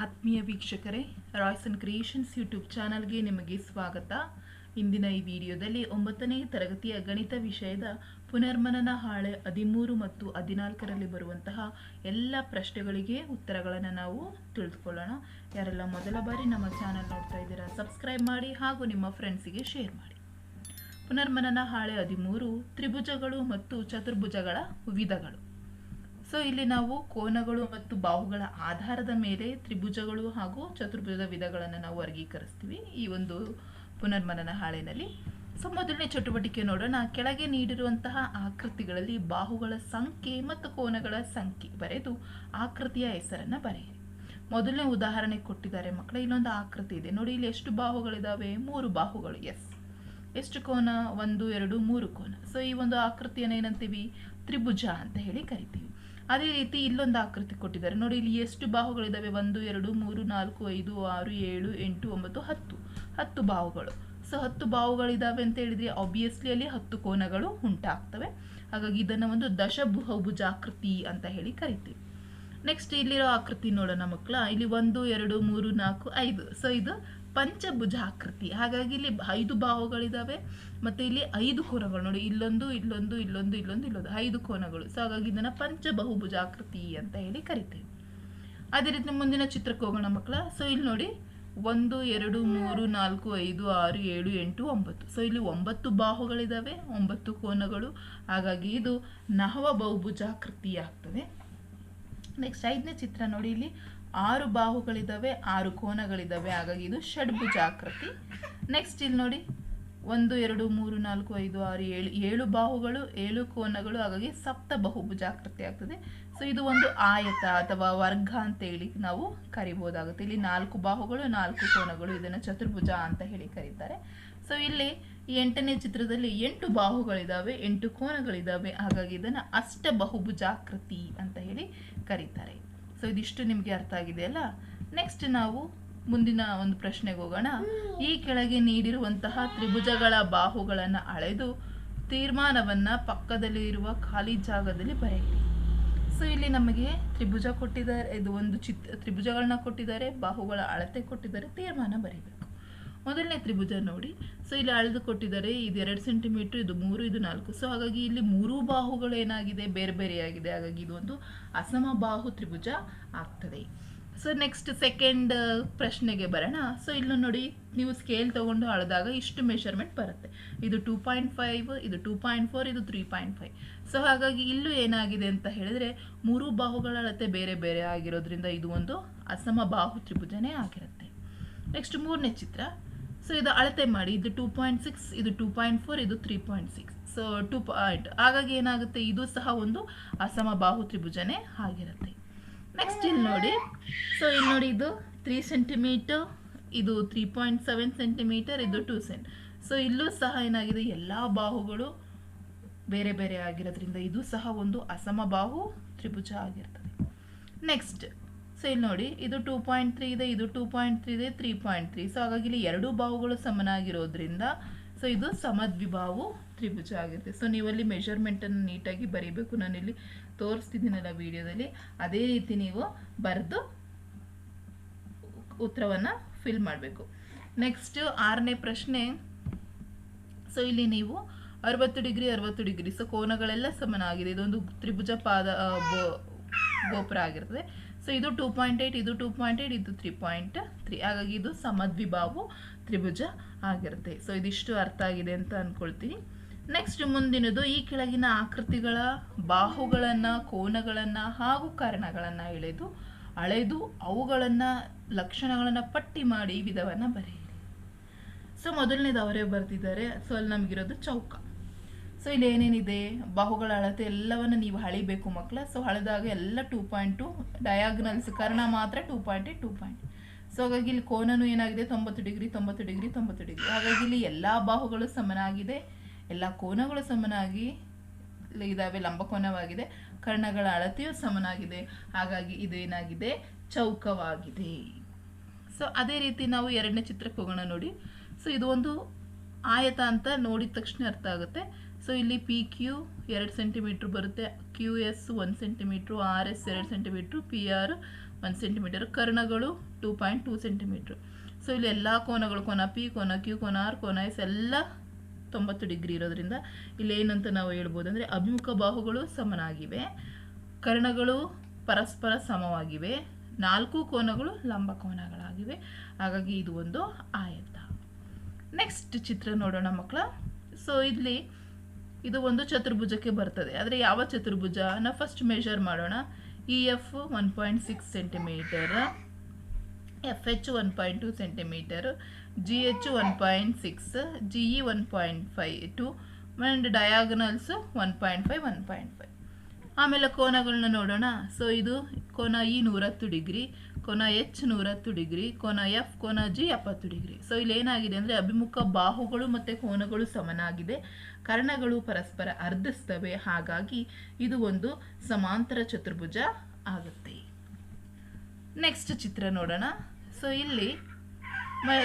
ಆತ್ಮೀಯ ವೀಕ್ಷಕರೇ, Royce and creations YouTube ಚಾನಲ್ಗೆ ನಿಮಗೆ ಸ್ವಾಗತ. ಇಂದಿನ ಈ ವಿಡಿಯೋದಲ್ಲಿ 9ನೇ ತರಗತಿಯ ಗಣಿತ ವಿಷಯದ ಪುನರ್ಮನನ ಹಾಳೆ 13 ಮತ್ತು 14ರಲ್ಲಿ ಬರುವಂತಹ ಎಲ್ಲ ಪ್ರಶ್ನೆಗಳಿಗೆ ಉತ್ತರಗಳನ್ನು ನಾವು ತಿಳಿದುಕೊಳ್ಳೋಣ. ಯಾರೆಲ್ಲ ಮೊದಲ ಬಾರಿ ನಮ್ಮ ಚಾನಲ್ ನೋಡ್ತಾ ಇದ್ದೀರಾ, ಸಬ್ಸ್ಕ್ರೈಬ್ ಮಾಡಿ ಹಾಗೂ ನಿಮ್ಮ ಫ್ರೆಂಡ್ಸಿಗೆ ಶೇರ್ ಮಾಡಿ. ಪುನರ್ಮನನ ಹಾಳೆ 13 ತ್ರಿಭುಜಗಳು ಮತ್ತು ಚತುರ್ಭುಜಗಳ ವಿಧಗಳು. ಸೊ ಇಲ್ಲಿ ನಾವು ಕೋನಗಳು ಮತ್ತು ಬಾಹುಗಳ ಆಧಾರದ ಮೇಲೆ ತ್ರಿಭುಜಗಳು ಹಾಗೂ ಚತುರ್ಭುಜದ ವಿಧಗಳನ್ನು ನಾವು ವರ್ಗೀಕರಿಸ್ತೀವಿ ಈ ಒಂದು ಪುನರ್ಮನನ ಹಾಳೆನಲ್ಲಿ. ಸೊ ಮೊದಲನೇ ಚಟುವಟಿಕೆ ನೋಡೋಣ. ಕೆಳಗೆ ನೀಡಿರುವಂತಹ ಆಕೃತಿಗಳಲ್ಲಿ ಬಾಹುಗಳ ಸಂಖ್ಯೆ ಮತ್ತು ಕೋನಗಳ ಸಂಖ್ಯೆ ಬರೆದು ಆಕೃತಿಯ ಹೆಸರನ್ನು ಬರೆಯಿರಿ. ಮೊದಲನೇ ಉದಾಹರಣೆ ಕೊಟ್ಟಿದ್ದಾರೆ ಮಕ್ಕಳೇ. ಇಲ್ಲೊಂದು ಆಕೃತಿ ಇದೆ ನೋಡಿ. ಇಲ್ಲಿ ಎಷ್ಟು ಬಾಹುಗಳಿದಾವೆ? 3 ಬಾಹುಗಳು. ಎಸ್. ಎಷ್ಟು ಕೋನ? 1 2 3 ಕೋನ. ಸೊ ಈ ಒಂದು ಆಕೃತಿಯನ್ನು ಏನಂತೀವಿ? ತ್ರಿಭುಜ ಅಂತ ಹೇಳಿ ಕರಿತೀವಿ. ಅದೇ ರೀತಿ ಇಲ್ಲೊಂದು ಆಕೃತಿ ಕೊಟ್ಟಿದ್ದಾರೆ ನೋಡಿ. ಇಲ್ಲಿ ಎಷ್ಟು ಬಾಹುಗಳಿದಾವೆ? 1 2 3 4 5 6 7 8 9 10 ಬಾಹುಗಳು. ಸೊ 10 ಬಾಹುಗಳಿದಾವೆ ಅಂತ ಹೇಳಿದ್ರೆ ಆಬ್ವಿಯಸ್ಲಿ ಅಲ್ಲಿ 10 ಕೋನಗಳು ಉಂಟಾಗ್ತವೆ. ಹಾಗಾಗಿ ಇದನ್ನು ಒಂದು ದಶಬಹುಭುಜಾಕೃತಿ ಅಂತ ಹೇಳಿ ಕರಿತೀವಿ. ನೆಕ್ಸ್ಟ್ ಇಲ್ಲಿರೋ ಆಕೃತಿ ನೋಡೋಣ ಮಕ್ಕಳ. ಇಲ್ಲಿ 1 2 3 4 5. ಸೊ ಇದು ಪಂಚಭುಜಾಕೃತಿ. ಹಾಗಾಗಿ ಇಲ್ಲಿ 5 ಬಾಹುಗಳಿದಾವೆ ಮತ್ತೆ ಇಲ್ಲಿ 5 ಕೋನಗಳು ನೋಡಿ. ಇಲ್ಲೊಂದು ಇಲ್ಲೊಂದು ಇಲ್ಲೊಂದು ಇಲ್ಲೊಂದು ಇಲ್ಲೊಂದು 5 ಕೋನಗಳು. ಸೊ ಹಾಗಾಗಿ ಇದನ್ನ ಪಂಚಬಹುಭುಜಾಕೃತಿ ಅಂತ ಹೇಳಿ ಕರಿತೇವೆ. ಅದೇ ರೀತಿ ಮುಂದಿನ ಚಿತ್ರಕ್ಕೆ ಹೋಗೋಣ ಮಕ್ಕಳ. ಸೊ ಇಲ್ಲಿ ನೋಡಿ 1 2 3 4 5 6 7 8 9. ಸೊ ಇಲ್ಲಿ 9 ಬಾಹುಗಳಿದಾವೆ, 9 ಕೋನಗಳು. ಹಾಗಾಗಿ ಇದು ನಹವ ಬಹುಭುಜಾಕೃತಿ ಆಗ್ತದೆ. ನೆಕ್ಸ್ಟ್ 5ನೇ ಚಿತ್ರ ನೋಡಿ. ಇಲ್ಲಿ 6 ಬಾಹುಗಳಿದಾವೆ, 6 ಕೋನಗಳಿದಾವೆ. ಹಾಗಾಗಿ ಇದು ಷಡ್ಭುಜಾಕೃತಿ. ನೆಕ್ಸ್ಟ್ ಇಲ್ಲಿ ನೋಡಿ 1 2 3 4 5 6 7 ಬಾಹುಗಳು, 7 ಕೋನಗಳು. ಹಾಗಾಗಿ ಸಪ್ತ ಬಹುಭುಜಾಕೃತಿ ಆಗ್ತದೆ. ಸೊ ಇದು ಒಂದು ಆಯತ ಅಥವಾ ವರ್ಗ ಅಂತ ಹೇಳಿ ನಾವು ಕರಿಬಹುದಾಗುತ್ತೆ. ಇಲ್ಲಿ 4 ಬಾಹುಗಳು, 4 ಕೋನಗಳು. ಇದನ್ನು ಚತುರ್ಭುಜ ಅಂತ ಹೇಳಿ ಕರೀತಾರೆ. ಸೊ ಇಲ್ಲಿ 8ನೇ ಚಿತ್ರದಲ್ಲಿ 8 ಬಾಹುಗಳಿದಾವೆ, 8 ಕೋನಗಳಿದಾವೆ. ಹಾಗಾಗಿ ಇದನ್ನು ಅಷ್ಟಬಹುಭುಜಾಕೃತಿ ಅಂತ ಹೇಳಿ ಕರೀತಾರೆ. ಸೊ ಇದಿಷ್ಟು ನಿಮಗೆ ಅರ್ಥ ಆಗಿದೆಯಲ್ಲ. ನೆಕ್ಸ್ಟ್ ನಾವು ಮುಂದಿನ ಒಂದು ಪ್ರಶ್ನೆಗೆ ಹೋಗೋಣ. ಈ ಕೆಳಗೆ ನೀಡಿರುವಂತಹ ತ್ರಿಭುಜಗಳ ಬಾಹುಗಳನ್ನು ಅಳೆದು ತೀರ್ಮಾನವನ್ನ ಪಕ್ಕದಲ್ಲಿ ಇರುವ ಖಾಲಿ ಜಾಗದಲ್ಲಿ ಬರೆಯಿರಿ. ಸೊ ಇಲ್ಲಿ ನಮಗೆ ತ್ರಿಭುಜ ಕೊಟ್ಟಿದ್ದಾರೆ, ಇದು ಒಂದು ತ್ರಿಭುಜಗಳನ್ನ ಕೊಟ್ಟಿದ್ದಾರೆ, ಬಾಹುಗಳ ಅಳತೆ ಕೊಟ್ಟಿದ್ದಾರೆ, ತೀರ್ಮಾನ ಬರೀಬೇಕು. ಮೊದಲನೇ ತ್ರಿಭುಜ ನೋಡಿ. ಸೊ ಇಲ್ಲಿ ಅಳೆದು ಕೊಟ್ಟಿದ್ದಾರೆ. ಇದು 2 ಸೆಂಟಿಮೀಟರ್, ಇದು 3, ಇದು 4. ಸೊ ಹಾಗಾಗಿ ಇಲ್ಲಿ 3 ಬಾಹುಗಳು ಏನಾಗಿದೆ? ಬೇರೆ ಬೇರೆಯಾಗಿದೆ. ಹಾಗಾಗಿ ಇದು ಒಂದು ಅಸಮಬಾಹು ತ್ರಿಭುಜ ಆಗ್ತದೆ. ಸೊ ನೆಕ್ಸ್ಟ್ ಸೆಕೆಂಡ್ ಪ್ರಶ್ನೆಗೆ ಬರೋಣ. ಸೊ ಇಲ್ಲಿ ನೋಡಿ, ನೀವು ಸ್ಕೇಲ್ ತಗೊಂಡು ಅಳೆದಾಗ ಇಷ್ಟು ಮೆಷರ್ಮೆಂಟ್ ಬರುತ್ತೆ. ಇದು 2.5, ಇದು 2.4, ಇದು 3.5. ಸೊ ಹಾಗಾಗಿ ಇಲ್ಲೂ ಏನಾಗಿದೆ ಅಂತ ಹೇಳಿದ್ರೆ 3 ಬಾಹುಗಳ ಅಳತೆ ಬೇರೆ ಬೇರೆ ಆಗಿರೋದ್ರಿಂದ ಇದು ಒಂದು ಅಸಮಬಾಹು ತ್ರಿಭುಜನೇ ಆಗಿರುತ್ತೆ. ನೆಕ್ಸ್ಟ್ 3ನೇ ಚಿತ್ರ. ಸೊ ಇದು ಅಳತೆ ಮಾಡಿ. ಇದು 2.6, ಇದು 2.4, ಇದು 3.6. So 2 point. ಹಾಗಾಗಿ ಏನಾಗುತ್ತೆ? ಇದು ಸಹ ಒಂದು ಅಸಮಬಾಹು ತ್ರಿಭುಜನೇ ಆಗಿರುತ್ತೆ. ನೆಕ್ಸ್ಟ್ ಇಲ್ಲಿ ನೋಡಿ. ಸೊ ಇಲ್ಲಿ ನೋಡಿ, ಇದು 3 ಸೆಂಟಿಮೀಟರ್, ಇದು 3.7 ಸೆಂಟಿಮೀಟರ್, ಇದು 2 ಸೆಂಟ್. ಸೊ ಇಲ್ಲೂ ಸಹ ಏನಾಗಿದೆ? ಎಲ್ಲ ಬಾಹುಗಳು ಬೇರೆ ಬೇರೆ ಆಗಿರೋದ್ರಿಂದ ಇದು ಸಹ ಒಂದು ಅಸಮಬಾಹು ತ್ರಿಭುಜ ಆಗಿರ್ತದೆ. ನೆಕ್ಸ್ಟ್ ಸೊ ಇಲ್ಲಿ ನೋಡಿ, ಇದು 2.3 ಇದೆ, ಇದು 2.3 ಇದೆ, 3.3. ಸೊ ಹಾಗಾಗಿ ಇಲ್ಲಿ 2 ಬಾಹುಗಳು ಸಮನಾಗಿರೋದ್ರಿಂದ ಸೊ ಇದು ಸಮದ್ವಿಬಾಹು ತ್ರಿಭುಜ ಆಗಿರುತ್ತೆ. ಸೊ ನೀವಲ್ಲಿ ಮೆಷರ್ಮೆಂಟನ್ನು ನೀಟಾಗಿ ಬರೀಬೇಕು. ನಾನಿಲ್ಲಿ ತೋರಿಸ್ತಿದ್ದೀನಲ್ಲ ವಿಡಿಯೋದಲ್ಲಿ, ಅದೇ ರೀತಿ ನೀವು ಬರೆದು ಉತ್ತರವನ್ನು ಫಿಲ್ ಮಾಡಬೇಕು. ನೆಕ್ಸ್ಟ್ 6ನೇ ಪ್ರಶ್ನೆ. ಸೊ ಇಲ್ಲಿ ನೀವು 60 ಡಿಗ್ರಿ 60 ಡಿಗ್ರಿ. ಸೊ ಕೋನಗಳೆಲ್ಲ ಸಮನಾಗಿದೆ. ಇದೊಂದು ತ್ರಿಭುಜ ಗೋಪುರ ಆಗಿರ್ತದೆ. ಸೊ ಇದು 2.8, ಇದು 2.8, ಇದು 3.3. ಹಾಗಾಗಿ ಇದು ಸಮದ್ವಿಬಾಹು ತ್ರಿಭುಜ ಆಗಿರುತ್ತೆ. ಸೊ ಇದಿಷ್ಟು ಅರ್ಥ ಆಗಿದೆ ಅಂತ ಅನ್ಕೊಳ್ತೀನಿ. ನೆಕ್ಸ್ಟ್ ಮುಂದಿನದು. ಈ ಕೆಳಗಿನ ಆಕೃತಿಗಳ ಬಾಹುಗಳನ್ನು, ಕೋನಗಳನ್ನು ಹಾಗೂ ಕರ್ಣಗಳನ್ನು ಅಳೆದು ಅವುಗಳನ್ನು ಲಕ್ಷಣಗಳನ್ನು ಪಟ್ಟಿ ಮಾಡಿ ವಿಧವನ್ನು ಬರೆಯಿರಿ. ಸೊ ಮೊದಲನೇದು ಅವರೇ ಬರೆದಿದ್ದಾರೆ. ಸೊ ಅಲ್ಲಿ ನಮಗಿರೋದು ಚೌಕ. ಸೊ ಇಲ್ಲಿ ಏನೇನಿದೆ? ಬಾಹುಗಳ ಅಳತೆ ಎಲ್ಲವನ್ನು ನೀವು ಅಳಿಬೇಕು ಮಕ್ಕಳ. ಸೊ ಅಳೆದಾಗ ಎಲ್ಲ 2.2, ಡಯಾಗ್ನಲ್ಸ್ ಕರ್ಣ ಮಾತ್ರ 2.8, 2.8. ಸೊ ಹಾಗಾಗಿ ಇಲ್ಲಿ ಕೋನನು ಏನಾಗಿದೆ? 90 ಡಿಗ್ರಿ 90 ಡಿಗ್ರಿ 90 ಡಿಗ್ರಿ. ಹಾಗಾಗಿ ಇಲ್ಲಿ ಎಲ್ಲ ಬಾಹುಗಳು ಸಮನಾಗಿದೆ, ಎಲ್ಲ ಕೋನಗಳು ಸಮನಾಗಿ ಇದಾವೆ, ಲಂಬಕೋನವಾಗಿದೆ. ಕರ್ಣಗಳ ಅಳತೆಯೂ ಸಮನಾಗಿದೆ. ಹಾಗಾಗಿ ಇದು ಏನಾಗಿದೆ? ಚೌಕವಾಗಿದೆ. ಸೊ ಅದೇ ರೀತಿ ನಾವು 2ನೇ ಚಿತ್ರಕ್ಕೆ ಹೋಗೋಣ ನೋಡಿ. ಸೊ ಇದು ಒಂದು ಆಯತ ಅಂತ ನೋಡಿದ ತಕ್ಷಣ ಅರ್ಥ ಆಗುತ್ತೆ. ಸೊ ಇಲ್ಲಿ PQ 2 ಸೆಂಟಿಮೀಟರ್ ಬರುತ್ತೆ, QS 1 centimetre, RS 2 centimetre, PR 1 centimetre. ಕರ್ಣಗಳು 2.2 ಸೆಂಟಿಮೀಟ್ರ್. ಸೊ ಇಲ್ಲಿ ಎಲ್ಲ ಕೋನಗಳು, ಕೋನ ಪಿ, ಕೋನ ಕ್ಯೂ, ಕೋನ ಆರ್, ಕೋನ ಎಸ್ ಎಲ್ಲ 90 ಡಿಗ್ರಿ ಇರೋದ್ರಿಂದ ಇಲ್ಲಿ ಏನಂತ ನಾವು ಹೇಳ್ಬೋದು ಅಂದರೆ ಅಭಿಮುಖ ಬಾಹುಗಳು ಸಮನಾಗಿವೆ, ಕರ್ಣಗಳು ಪರಸ್ಪರ ಸಮವಾಗಿವೆ, 4 ಕೋನಗಳು ಲಂಬ ಕೋನಗಳಾಗಿವೆ. ಹಾಗಾಗಿ ಇದು ಒಂದು ಆಯತ. ನೆಕ್ಸ್ಟ್ ಚಿತ್ರ ನೋಡೋಣ ಮಕ್ಕಳ. ಸೊ ಇಲ್ಲಿ ಇದು ಒಂದು ಚತುರ್ಭುಜಕ್ಕೆ ಬರ್ತದೆ. ಆದರೆ ಯಾವ ಚತುರ್ಭುಜ ನಾವು ಫಸ್ಟ್ ಮೆಷರ್ ಮಾಡೋಣ. E F 1.6 centimetre, F H 1.2 centimetre, G H 1.6, G E 1.52 and diagonals 1.5, 1.5. ಆಮೇಲೆ ಕೋನಗಳನ್ನ ನೋಡೋಣ. ಸೊ ಇದು ಕೋನ ಇ 110 ಡಿಗ್ರಿ, ಕೋನ ಎಚ್ 110 ಡಿಗ್ರಿ, ಕೋನ ಎಫ್, ಕೋನ ಜಿ 70 ಡಿಗ್ರಿ. ಸೊ ಇಲ್ಲಿ ಏನಾಗಿದೆ ಅಂದರೆ ಅಭಿಮುಖ ಬಾಹುಗಳು ಮತ್ತು ಕೋನಗಳು ಸಮನಾಗಿದೆ, ಕರ್ಣಗಳು ಪರಸ್ಪರ ಅರ್ಧಿಸ್ತವೆ. ಹಾಗಾಗಿ ಇದು ಒಂದು ಸಮಾಂತರ ಚತುರ್ಭುಜ ಆಗುತ್ತೆ. ನೆಕ್ಸ್ಟ್ ಚಿತ್ರ ನೋಡೋಣ. ಸೊ ಇಲ್ಲಿ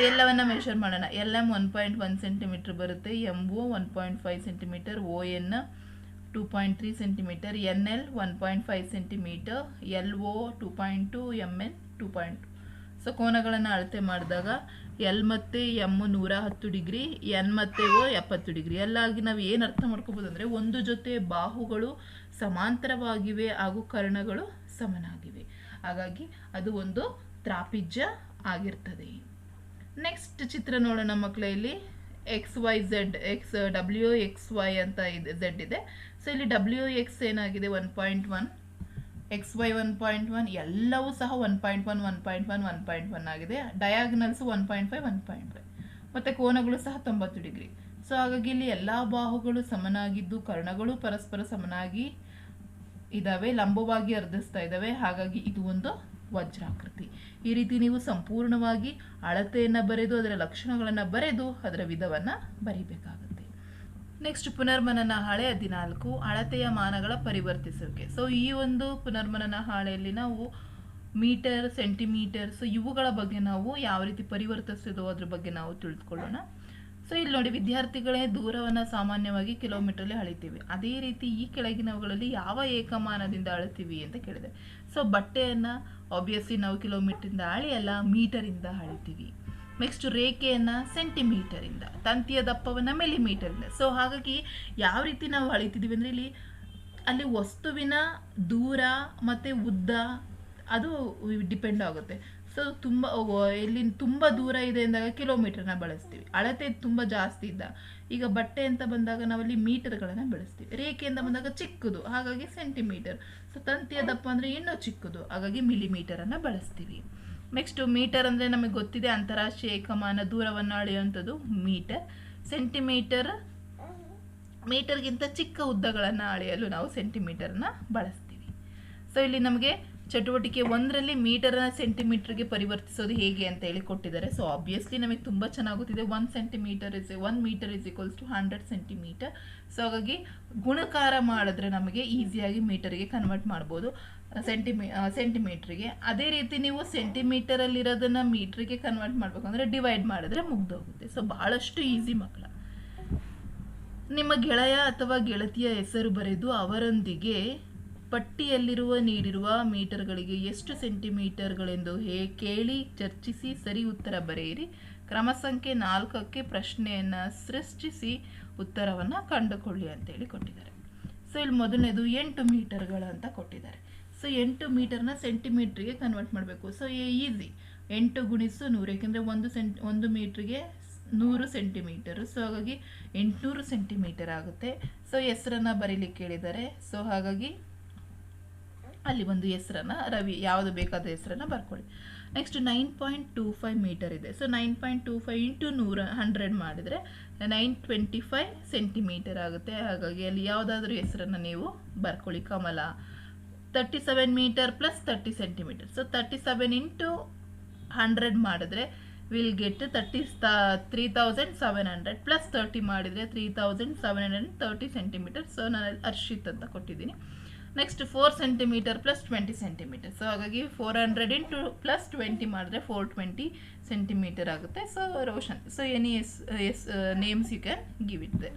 ಎಲ್ಲವನ್ನ ಮೆಷರ್ ಮಾಡೋಣ. ಎಲ್ ಎಮ್ 1.1 ಸೆಂಟಿಮೀಟರ್ ಬರುತ್ತೆ, M O 1.5 centimetre, O N 2.3 centimetre, N L 1.5 centimetre, L O 2.2, M N 2.2. So ಕೋನಗಳನ್ನು ಅಳತೆ ಮಾಡಿದಾಗ ಎಲ್ ಮತ್ತು ಎಮ್ 110 ಡಿಗ್ರಿ, ಎನ್ ಮತ್ತು ಒ 70 ಡಿಗ್ರಿ. ಎಲ್ಲಾಗಿ ನಾವು ಏನು ಅರ್ಥ ಮಾಡ್ಕೋಬೋದು ಅಂದರೆ ಒಂದು ಜೊತೆ ಬಾಹುಗಳು ಸಮಾಂತರವಾಗಿವೆ ಹಾಗೂ ಕರ್ಣಗಳು ಸಮನಾಗಿವೆ. ಹಾಗಾಗಿ ಅದು ಒಂದು ತ್ರಾಪಿಜ್ಯ ಆಗಿರ್ತದೆ. ನೆಕ್ಸ್ಟ್ ಚಿತ್ರ ನೋಡೋಣ ಮಕ್ಕಳೇ. ಇಲ್ಲಿ X Y Z, X W X Y ಅಂತ ಇದೆ, ಝೆಡ್ ಇದೆ. ಸೊ ಇಲ್ಲಿ ಡಬ್ಲ್ಯೂ ಎಕ್ಸ್ ಏನಾಗಿದೆ 1.1, ಎಕ್ಸ್ ವೈ 1.1, ಎಲ್ಲವೂ ಸಹ 1.1, 1.1, 1.1 ಆಗಿದೆ. ಡಯಾಗನಲ್ಸ್ 1.5, 1.5 ಮತ್ತು ಕೋನಗಳು ಸಹ 90 ಡಿಗ್ರಿ. ಸೊ ಹಾಗಾಗಿ ಇಲ್ಲಿ ಎಲ್ಲ ಬಾಹುಗಳು ಸಮನಾಗಿದ್ದು ಕರ್ಣಗಳು ಪರಸ್ಪರ ಸಮನಾಗಿ ಇದ್ದಾವೆ, ಲಂಬವಾಗಿ ಅರ್ಧಿಸ್ತಾ ಇದ್ದಾವೆ. ಹಾಗಾಗಿ ಇದು ಒಂದು ವಜ್ರಾಕೃತಿ. ಈ ರೀತಿ ನೀವು ಸಂಪೂರ್ಣವಾಗಿ ಅಳತೆಯನ್ನು ಬರೆದು ಅದರ ಲಕ್ಷಣಗಳನ್ನು ಬರೆದು ಅದರ ವಿಧವನ್ನು ಬರಿಬೇಕಾಗುತ್ತೆ. ನೆಕ್ಸ್ಟ್ ಪುನರ್ಮನನ ಹಾಳೆ 14, ಅಳತೆಯ ಮಾನಗಳ ಪರಿವರ್ತಿಸುವಿಕೆ. ಸೊ ಈ ಒಂದು ಪುನರ್ಮನನ ಹಾಳೆಯಲ್ಲಿ ನಾವು ಮೀಟರ್, ಸೆಂಟಿಮೀಟರ್, ಸೊ ಇವುಗಳ ಬಗ್ಗೆ ನಾವು ಯಾವ ರೀತಿ ಪರಿವರ್ತಿಸೋದು ಅದ್ರ ಬಗ್ಗೆ ನಾವು ತಿಳಿದುಕೊಳ್ಳೋಣ. ಸೊ ಇಲ್ಲಿ ನೋಡಿ, ವಿದ್ಯಾರ್ಥಿಗಳೇ ದೂರವನ್ನು ಸಾಮಾನ್ಯವಾಗಿ ಕಿಲೋಮೀಟ್ರಲ್ಲಿ ಅಳಿತೀವಿ. ಅದೇ ರೀತಿ ಈ ಕೆಳಗಿನವುಗಳಲ್ಲಿ ಯಾವ ಏಕಮಾನದಿಂದ ಅಳಿತೀವಿ ಅಂತ ಕೇಳಿದೆ. ಸೊ ಬಟ್ಟೆಯನ್ನು ಆಬ್ವಿಯಸ್ಲಿ ನಾವು ಕಿಲೋಮೀಟ್ರಿಂದ ಅಳೆಯಲ್ಲ, ಮೀಟರಿಂದ ಅಳಿತೀವಿ. ನೆಕ್ಸ್ಟ್ ರೇಖೆಯನ್ನು ಸೆಂಟಿಮೀಟರಿಂದ, ತಂತಿಯ ದಪ್ಪವನ್ನು ಮಿಲಿಮೀಟರಿಂದ. ಸೊ ಹಾಗಾಗಿ ಯಾವ ರೀತಿ ನಾವು ಅಳಿತಿದ್ದೀವಿ ಅಂದರೆ ಅಲ್ಲಿ ವಸ್ತುವಿನ ದೂರ ಮತ್ತು ಉದ್ದ ಅದು ಡಿಪೆಂಡ್ ಆಗುತ್ತೆ. ಸೊ ಇಲ್ಲಿ ತುಂಬ ದೂರ ಇದೆ ಅಂದಾಗ ಕಿಲೋಮೀಟರ್ನ ಬಳಸ್ತೀವಿ. ಅಳತೆ ತುಂಬ ಜಾಸ್ತಿ ಇದ್ದ, ಈಗ ಬಟ್ಟೆ ಅಂತ ಬಂದಾಗ ನಾವಲ್ಲಿ ಮೀಟರ್ಗಳನ್ನು ಬಳಸ್ತೀವಿ. ರೇಖೆ ಅಂತ ಬಂದಾಗ ಚಿಕ್ಕದು, ಹಾಗಾಗಿ ಸೆಂಟಿಮೀಟರ್. ಸೊ ತಂತಿಯ ದಪ್ಪ ಅಂದರೆ ಇನ್ನೂ ಚಿಕ್ಕದು, ಹಾಗಾಗಿ ಮಿಲಿಮೀಟರನ್ನು ಬಳಸ್ತೀವಿ. ನೆಕ್ಸ್ಟ್ ಮೀಟರ್ ಅಂದರೆ ನಮಗೆ ಗೊತ್ತಿದೆ, ಅಂತಾರಾಷ್ಟ್ರೀಯ ಏಕಮಾನ ದೂರವನ್ನು ಅಳೆಯುವಂಥದ್ದು ಮೀಟರ್. ಸೆಂಟಿಮೀಟರ್ ಮೀಟರ್ಗಿಂತ ಚಿಕ್ಕ ಉದ್ದಗಳನ್ನು ಅಳೆಯಲು ನಾವು ಸೆಂಟಿಮೀಟರ್ನ ಬಳಸ್ತೀವಿ. ಸೊ ಇಲ್ಲಿ ನಮಗೆ ಚಟುವಟಿಕೆ 1ರಲ್ಲಿ ಮೀಟರನ್ನು ಸೆಂಟಿಮೀಟರ್ಗೆ ಪರಿವರ್ತಿಸೋದು ಹೇಗೆ ಅಂತ ಹೇಳಿ ಕೊಟ್ಟಿದ್ದಾರೆ. ಸೊ ಆಬ್ವಿಯಸ್ಲಿ ನಮಗೆ ತುಂಬ ಚೆನ್ನಾಗಿ ಗೊತ್ತಿದೆ, 1 meter is equals to 100 centimeter. So ಹಾಗಾಗಿ ಗುಣಕಾರ ಮಾಡಿದ್ರೆ ನಮಗೆ ಈಸಿಯಾಗಿ ಮೀಟರ್ಗೆ ಕನ್ವರ್ಟ್ ಮಾಡ್ಬೋದು, ಸೆಂಟಿಮೀಟ್ರಿಗೆ. ಅದೇ ರೀತಿ ನೀವು ಸೆಂಟಿಮೀಟರಲ್ಲಿರೋದನ್ನು ಮೀಟ್ರಿಗೆ ಕನ್ವರ್ಟ್ ಮಾಡಬೇಕು ಅಂದರೆ ಡಿವೈಡ್ ಮಾಡಿದ್ರೆ ಮುಗ್ದೋಗುತ್ತೆ. ಸೊ ಭಾಳಷ್ಟು ಈಸಿ ಮಕ್ಕಳ. ನಿಮ್ಮ ಗೆಳೆಯ ಅಥವಾ ಗೆಳತಿಯ ಹೆಸರು ಬರೆದು ಅವರೊಂದಿಗೆ ಪಟ್ಟಿಯಲ್ಲಿರುವ ನೀಡಿರುವ ಮೀಟರ್ಗಳಿಗೆ ಎಷ್ಟು ಸೆಂಟಿಮೀಟರ್ಗಳೆಂದು ಕೇಳಿ ಚರ್ಚಿಸಿ ಸರಿ ಉತ್ತರ ಬರೆಯಿರಿ. ಕ್ರಮ ಸಂಖ್ಯೆ 4ಕ್ಕೆ ಪ್ರಶ್ನೆಯನ್ನು ಸೃಷ್ಟಿಸಿ ಉತ್ತರವನ್ನು ಕಂಡುಕೊಳ್ಳಿ ಅಂತೇಳಿ ಕೊಟ್ಟಿದ್ದಾರೆ. ಸೊ ಇಲ್ಲಿ ಮೊದಲನೇದು 8 ಮೀಟರ್ಗಳು ಅಂತ ಕೊಟ್ಟಿದ್ದಾರೆ. ಸೊ 8 ಮೀಟರ್ನ ಸೆಂಟಿಮೀಟ್ರಿಗೆ ಕನ್ವರ್ಟ್ ಮಾಡಬೇಕು. ಸೊ ಈಸಿ, 8 ಗುಣಿಸು 100, ಏಕೆಂದರೆ 1 ಮೀಟ್ರಿಗೆ 100 ಸೆಂಟಿಮೀಟರು. ಸೊ ಹಾಗಾಗಿ 800 ಸೆಂಟಿಮೀಟರ್ ಆಗುತ್ತೆ. ಸೊ ಹೆಸರನ್ನು ಬರೀಲಿಕ್ಕೆ ಹೇಳಿದ್ದಾರೆ. ಸೊ ಹಾಗಾಗಿ ಅಲ್ಲಿ ಒಂದು ಹೆಸರನ್ನು ರವಿ ಯಾವುದು ಬೇಕಾದ ಹೆಸರನ್ನು ಬರ್ಕೊಳ್ಳಿ. ನೆಕ್ಸ್ಟ್ 9.25 ಮೀಟರ್ ಇದೆ. ಸೊ 9.25 ಇಂಟು 100 ಮಾಡಿದರೆ 925 ಸೆಂಟಿಮೀಟರ್ ಆಗುತ್ತೆ. ಹಾಗಾಗಿ ಅಲ್ಲಿ ಯಾವುದಾದ್ರೂ ಹೆಸರನ್ನು ನೀವು ಬರ್ಕೊಳ್ಳಿ. Kamala. 37 meter plus 30 centimeter. So 37 into 100 ಮಾಡಿದ್ರೆ ವಿಲ್ ಗೆಟ್ 3700 ಪ್ಲಸ್ 30 ಮಾಡಿದರೆ 3730 ಸೆಂಟಿಮೀಟರ್. ಸೊ ನಾನು ಹರ್ಷಿತ್ ಅಂತ ಕೊಟ್ಟಿದ್ದೀನಿ. Next 4 centimeter plus 20 centimeter. So ಹಾಗಾಗಿ 400 ಇಂಟು ಪ್ಲಸ್ 20 ಮಾಡಿದ್ರೆ 420 ಸೆಂಟಿಮೀಟರ್ ಆಗುತ್ತೆ. So Roshan. So any names you can give it there.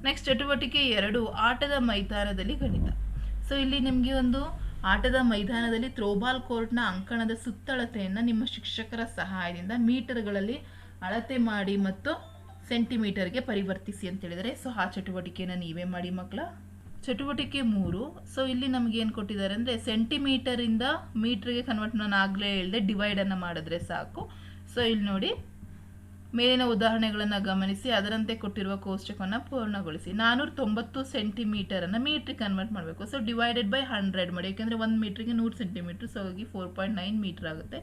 Next ಚಟುವಟಿಕೆ 2, ಆಟದ ಮೈದಾನದಲ್ಲಿ ಗಣಿತ. ಸೊ ಇಲ್ಲಿ ನಿಮಗೆ ಒಂದು ಆಟದ ಮೈದಾನದಲ್ಲಿ ಥ್ರೋಬಾಲ್ ಕೋರ್ಟ್ನ ಅಂಕಣದ ಸುತ್ತಳತೆಯನ್ನು ನಿಮ್ಮ ಶಿಕ್ಷಕರ ಸಹಾಯದಿಂದ ಮೀಟರ್ಗಳಲ್ಲಿ ಅಳತೆ ಮಾಡಿ ಮತ್ತು ಸೆಂಟಿಮೀಟರ್ಗೆ ಪರಿವರ್ತಿಸಿ ಅಂತ ಹೇಳಿದರೆ. ಸೊ ಆ ಚಟುವಟಿಕೆಯನ್ನು ನೀವೇ ಮಾಡಿ ಮಕ್ಕಳ. ಚಟುವಟಿಕೆ 3. ಸೊ ಇಲ್ಲಿ ನಮ್ಗೆ ಏನು ಕೊಟ್ಟಿದ್ದಾರೆ ಅಂದರೆ ಸೆಂಟಿಮೀಟರಿಂದ ಮೀಟರ್ಗೆ ಕನ್ವರ್ಟ್, ನಾನು ಆಗಲೇ ಹೇಳಿದೆ ಡಿವೈಡನ್ನು ಮಾಡಿದ್ರೆ ಸಾಕು. ಸೊ ಇಲ್ಲಿ ನೋಡಿ, ಮೇಲಿನ ಉದಾಹರಣೆಗಳನ್ನು ಗಮನಿಸಿ ಅದರಂತೆ ಕೊಟ್ಟಿರುವ ಕೋಷ್ಟಕವನ್ನು ಪೂರ್ಣಗೊಳಿಸಿ. 490 ಸೆಂಟಿಮೀಟರನ್ನು ಮೀಟ್ರಿಗೆ ಕನ್ವರ್ಟ್ ಮಾಡಬೇಕು. ಸೊ ಡಿವೈಡೆಡ್ ಬೈ 100 ಮಾಡಿ, ಯಾಕೆಂದರೆ 1 ಮೀಟ್ರಿಗೆ 100 ಸೆಂಟಿಮೀಟ್ರ್, ಸೊ ಹಾಗಾಗಿ 4.9 ಮೀಟರ್ ಆಗುತ್ತೆ.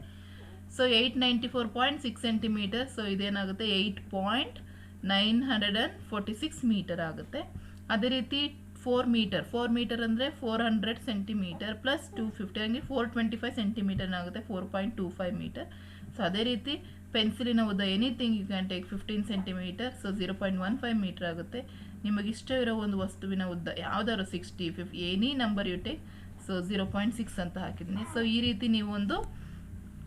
ಸೊ 894.6 ಸೆಂಟಿಮೀಟರ್, ಸೊ ಇದೇನಾಗುತ್ತೆ 8.946 ಮೀಟರ್ ಆಗುತ್ತೆ. ಅದೇ ರೀತಿ 4 ಮೀಟರ್ ಅಂದರೆ 400 ಸೆಂಟಿಮೀಟರ್ ಪ್ಲಸ್ 250 ಹಂಗೆ 425 ಸೆಂಟಿಮೀಟರ್ ಆಗುತ್ತೆ, 4.25 ಮೀಟರ್. ಸೊ ಅದೇ ರೀತಿ ಪೆನ್ಸಿಲಿನ ಉದ್ದ anything you can take 15 centimeter, so 0.15 meter ಆಗುತ್ತೆ. ನಿಮಗೆ ಇಷ್ಟ ಇರೋ ಒಂದು ವಸ್ತುವಿನ ಉದ್ದ ಯಾವುದಾದ್ರು 60, 50 any number you take, so 0.6 ಅಂತ ಹಾಕಿದ್ದೀನಿ. ಸೊ ಈ ರೀತಿ ನೀವು ಒಂದು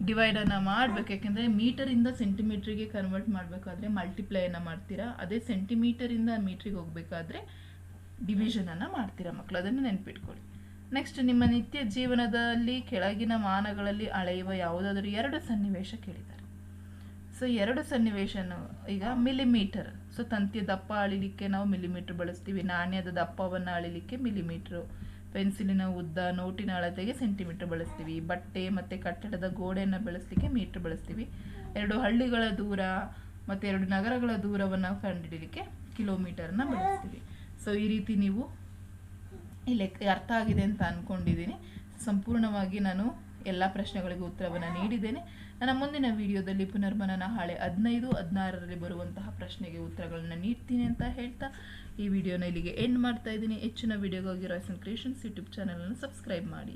ಡಿವೈಡನ್ನು ಮಾಡಬೇಕು, ಯಾಕೆಂದರೆ ಮೀಟರಿಂದ ಸೆಂಟಿಮೀಟ್ರಿಗೆ ಕನ್ವರ್ಟ್ ಮಾಡಬೇಕಾದ್ರೆ ಮಲ್ಟಿಪ್ಲೈಯನ್ನು ಮಾಡ್ತೀರಾ, ಅದೇ ಸೆಂಟಿಮೀಟರಿಂದ ಮೀಟ್ರಿಗೆ ಹೋಗಬೇಕಾದ್ರೆ ಡಿವಿಷನನ್ನು ಮಾಡ್ತೀರಾ ಮಕ್ಕಳು, ಅದನ್ನು ನೆನ್ಪಿಟ್ಕೊಳ್ಳಿ. ನೆಕ್ಸ್ಟ್, ನಿಮ್ಮ ನಿತ್ಯ ಜೀವನದಲ್ಲಿ ಕೆಳಗಿನ ಮಾನಗಳಲ್ಲಿ ಅಳೆಯುವ ಯಾವುದಾದ್ರೂ 2 ಸನ್ನಿವೇಶ ಕೇಳಿದ್ದಾರೆ. ಸೊ 2 ಸನ್ನಿವೇಶನು ಈಗ ಮಿಲಿಮೀಟರ್. ಸೊ ತಂತಿಯ ದಪ್ಪ ಅಳಿಲಿಕ್ಕೆ ನಾವು ಮಿಲಿಮೀಟ್ರ್ ಬಳಸ್ತೀವಿ, ನಾಣ್ಯದ ದಪ್ಪವನ್ನು ಅಳಿಲಿಕ್ಕೆ ಮಿಲಿಮೀಟ್ರು, ಪೆನ್ಸಿಲಿನ ಉದ್ದ, ನೋಟಿನ ಅಳತೆಗೆ ಸೆಂಟಿಮೀಟರ್ ಬಳಸ್ತೀವಿ, ಬಟ್ಟೆ ಮತ್ತು ಕಟ್ಟಡದ ಗೋಡೆಯನ್ನು ಬೆಳೆಸಲಿಕ್ಕೆ ಮೀಟ್ರ್ ಬಳಸ್ತೀವಿ, 2 ಹಳ್ಳಿಗಳ ದೂರ ಮತ್ತು 2 ನಗರಗಳ ದೂರವನ್ನು ಕಂಡುಹಿಡಲಿಕ್ಕೆ ಕಿಲೋಮೀಟರ್ನ ಬಳಸ್ತೀವಿ. ಸೊ ಈ ರೀತಿ ನೀವು ಇಲ್ಲಿ ಅರ್ಥ ಆಗಿದೆ ಅಂತ ಅಂದ್ಕೊಂಡಿದ್ದೀನಿ. ಸಂಪೂರ್ಣವಾಗಿ ನಾನು ಎಲ್ಲ ಪ್ರಶ್ನೆಗಳಿಗೂ ಉತ್ತರವನ್ನು ನೀಡಿದ್ದೇನೆ. ನನ್ನ ಮುಂದಿನ ವಿಡಿಯೋದಲ್ಲಿ ಪುನರ್ಮನನ ಹಾಳೆ 15, 16ರಲ್ಲಿ ಬರುವಂತಹ ಪ್ರಶ್ನೆಗೆ ಉತ್ತರಗಳನ್ನು ನೀಡ್ತೀನಿ ಅಂತ ಹೇಳ್ತಾ ಈ ವಿಡಿಯೋನ ಇಲ್ಲಿಗೆ ಎಂಡ್ ಮಾಡ್ತಾ ಇದ್ದೀನಿ. ಹೆಚ್ಚಿನ ವಿಡಿಯೋಗಾಗಿ ರಾಯ್ಸನ್ ಕ್ರಿಯೇಷನ್ಸ್ ಯೂಟ್ಯೂಬ್ ಚಾನಲನ್ನು ಸಬ್ಸ್ಕ್ರೈಬ್ ಮಾಡಿ.